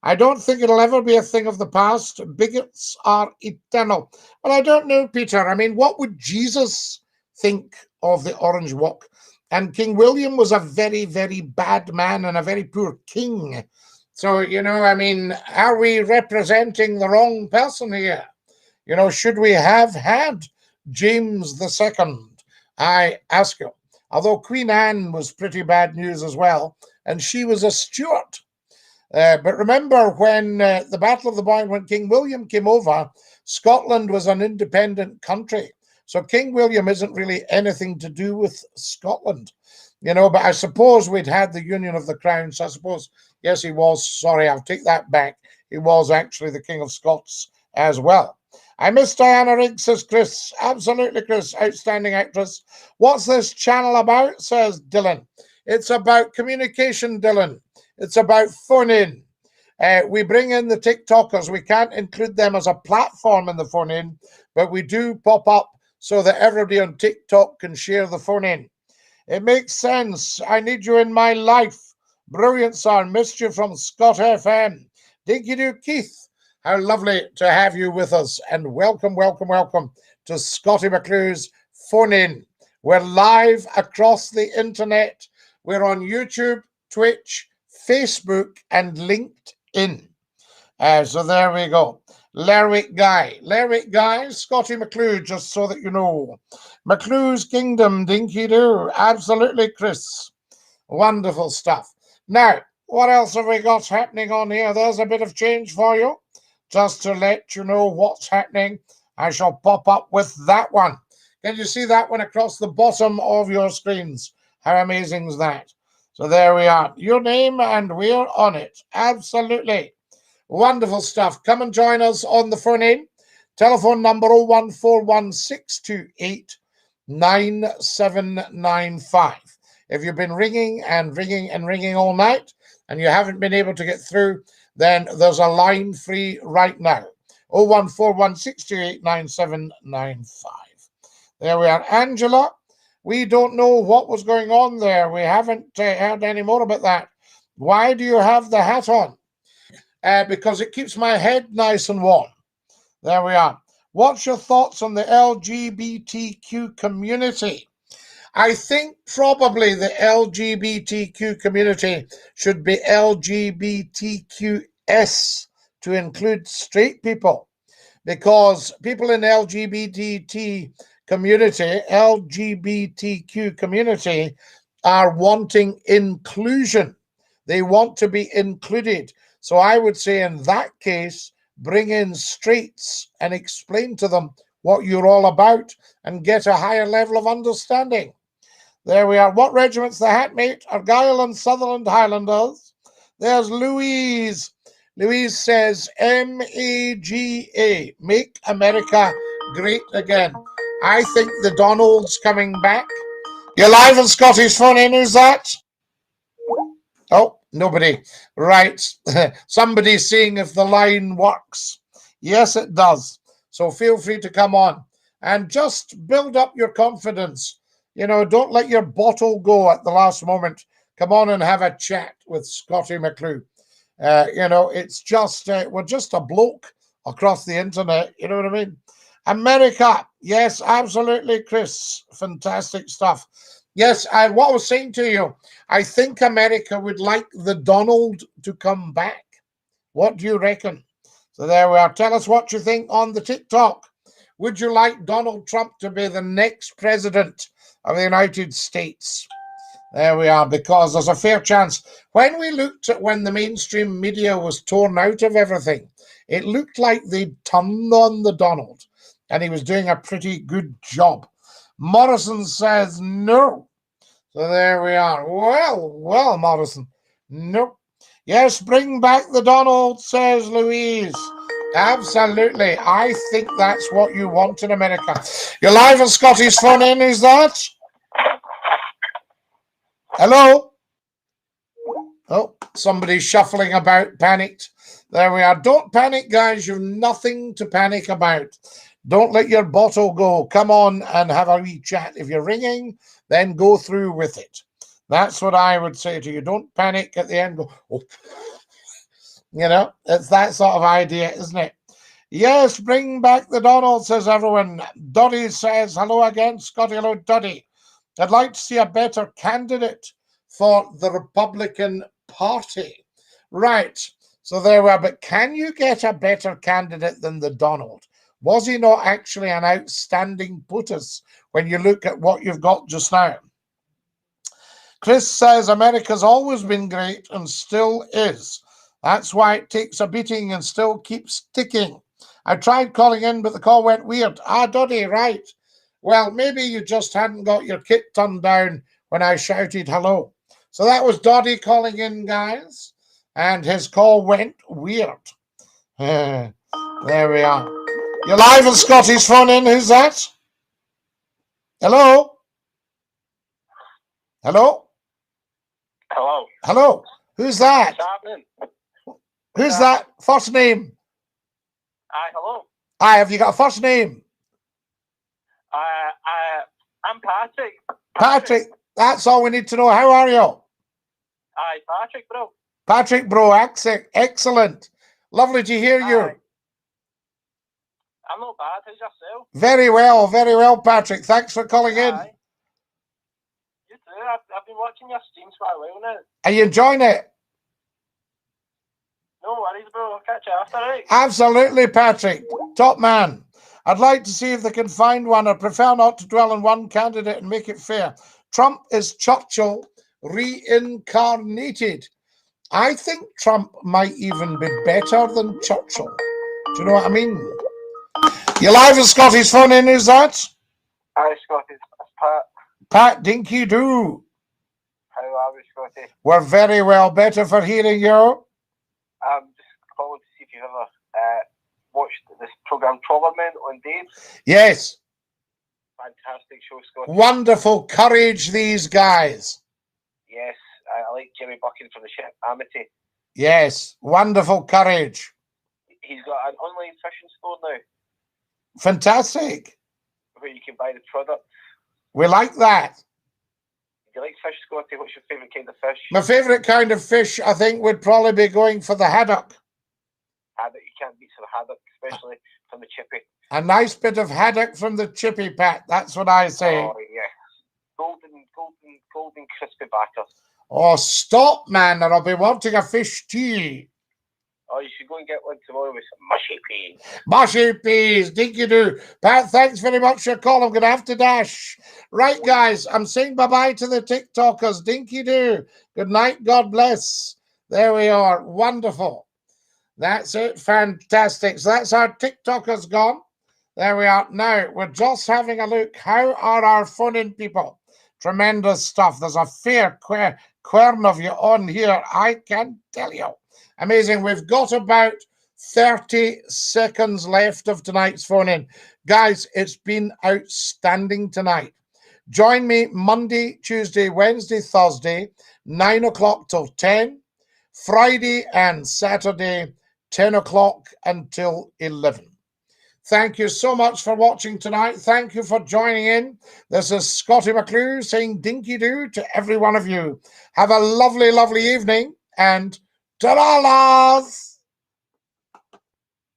I don't think it'll ever be a thing of the past. Bigots are eternal. Well, I don't know, Peter. I mean, what would Jesus think of the Orange Walk? And King William was a very, very bad man and a very poor king. So, you know, I mean, are we representing the wrong person here? You know, should we have had James II? I ask you. Although Queen Anne was pretty bad news as well, and she was a Stuart. But remember when the Battle of the Boyne, when King William came over, Scotland was an independent country. So King William isn't really anything to do with Scotland, you know, but I suppose we'd had the Union of the Crown. So I suppose, yes, he was. Sorry, I'll take that back. He was actually the King of Scots as well. I miss Diana Riggs, says Chris. Absolutely, Chris. Outstanding actress. What's this channel about, says Dylan. It's about communication, Dylan. It's about phone-in. We bring in the TikTokers. We can't include them as a platform in the phone-in, but we do pop up so that everybody on TikTok can share the phone-in. It makes sense. I need you in my life. Brilliant, sir. Missed you from Scott FM. DINKY-DOO Keith. How lovely to have you with us. And welcome, welcome, welcome to Scottie McClue's phone-in. We're live across the internet. We're on YouTube, Twitch, Facebook, and LinkedIn. So there we go. Lerwick Guy, Scottie McClue, just so that you know. McClue's Kingdom, DINKY-DOO. Absolutely, Chris. Wonderful stuff. Now, what else have we got happening on here? There's a bit of change for you. Just to let you know what's happening, I shall pop up with that one. Can you see that one across the bottom of your screens? How amazing is that? So there we are. Your name, and we're on it. Absolutely. Wonderful stuff. Come and join us on the phone-in. Telephone number 01416289795. If you've been ringing and ringing and ringing all night and you haven't been able to get through, then there's a line free right now. 01416289795. There we are. Angela, we don't know what was going on there. We haven't heard any more about that. Why do you have the hat on? Because it keeps my head nice and warm. There we are. What's your thoughts on the LGBTQ community? I think probably the LGBTQ community should be LGBTQS to include straight people, because people in LGBTQ community are wanting inclusion. They want to be included. So I would say in that case, bring in straights and explain to them what you're all about and get a higher level of understanding. There we are. What regiment's the hat, mate? Argyll and Sutherland Highlanders. There's Louise. Louise says MAGA, Make America Great Again. I think the Donald's coming back. You're live on Scotty's phone-in. Who's that? Oh, nobody. Right. Somebody's seeing if the line works. Yes, it does. So feel free to come on and just build up your confidence. You know, don't let your bottle go at the last moment. Come on and have a chat with Scottie McClue. You know, it's just, we're just a bloke across the internet. You know what I mean? America. Yes, absolutely, Chris. Fantastic stuff. Yes, what I was saying to you, I think America would like the Donald to come back. What do you reckon? So there we are. Tell us what you think on the TikTok. Would you like Donald Trump to be the next president of the United States? There we are, because there's a fair chance. When we looked at when the mainstream media was torn out of everything, it looked like they'd turned on the Donald, and he was doing a pretty good job. Morrison says no. So there we are. Well, Morrison. Nope. Yes, bring back the Donald, says Louise. Absolutely. I think that's what you want in America. You're live on Scottie's phone in, is that? Hello? Oh, somebody's shuffling about, panicked. There we are. Don't panic, guys. You've nothing to panic about. Don't let your bottle go. Come on and have a wee chat. If you're ringing, then go through with it. That's what I would say to you. Don't panic at the end. Go, oh. You know, it's that sort of idea, isn't it? Yes, bring back the Donald, says everyone. Doddy says, hello again, Scottie. Hello, Doddy. I'd like to see a better candidate for the Republican Party. Right. So there we are. But can you get a better candidate than the Donald? Was he not actually an outstanding POTUS when you look at what you've got just now? Chris says America's always been great and still is. That's why it takes a beating and still keeps ticking. I tried calling in, but the call went weird. Ah, Doddy, right. Well, maybe you just hadn't got your kit turned down when I shouted hello. So that was Doddy calling in, guys. And his call went weird. There we are. You're live on Scottie's phone in. Who's that? Hello? Hello? Hello. Hello? Who's that? What's happening? Who's that? First name? Hi, hello. Hi, have you got a first name? I'm Patrick. Patrick. That's all we need to know. How are you? Hi, Patrick, bro. Patrick, bro. Excellent. Lovely to hear you. I'm not bad. How's yourself? Very well, Patrick. Thanks for calling in. You too. I've been watching your streams for a while now. Are you enjoying it? No worries, bro. I'll catch you after, right? Absolutely, Patrick. Top man. I'd like to see if they can find one. I prefer not to dwell on one candidate and make it fair. Trump is Churchill reincarnated. I think Trump might even be better than Churchill. Do you know what I mean? You're live on Scottie's phone in, is that? Hi, Scottie. It's Pat. Pat DINKY-DOO. How are we, Scottie? We're very well. Better for hearing you. I'm just calling to see if you've ever watched this program Trollerman on Dave. Yes. Fantastic show, Scottie. Wonderful courage, these guys. Yes, I like Jimmy Bucking from the ship Amity. Yes, wonderful courage. He's got an online fishing store now. Fantastic. Where you can buy the product. We like that. Do you like fish, Scottie? What's your favourite kind of fish? My favourite kind of fish, I think, would probably be going for the haddock. Haddock, you can't beat some haddock, especially from the chippy. A nice bit of haddock from the chippy, Pat. That's what I say. Oh, yeah. Golden crispy batter. Oh, stop, man, or I'll be wanting a fish tea. Oh, you should go and get one tomorrow with some mushy peas. Mushy peas, DINKY-DOO. Pat, thanks very much for your call. I'm going to have to dash. Right, guys, I'm saying bye-bye to the TikTokers. DINKY-DOO. Good night. God bless. There we are. Wonderful. That's it. Fantastic. So that's our TikTokers gone. There we are. Now, we're just having a look. How are our phone-in people? Tremendous stuff. There's a fair quern of you on here, I can tell you. Amazing. We've got about 30 seconds left of tonight's phone-in. Guys, it's been outstanding tonight. Join me Monday, Tuesday, Wednesday, Thursday, 9 o'clock till 10. Friday and Saturday, 10 o'clock until 11. Thank you so much for watching tonight. Thank you for joining in. This is Scottie McClue saying DINKY-DOO to every one of you. Have a lovely, lovely evening and ta-da, lads!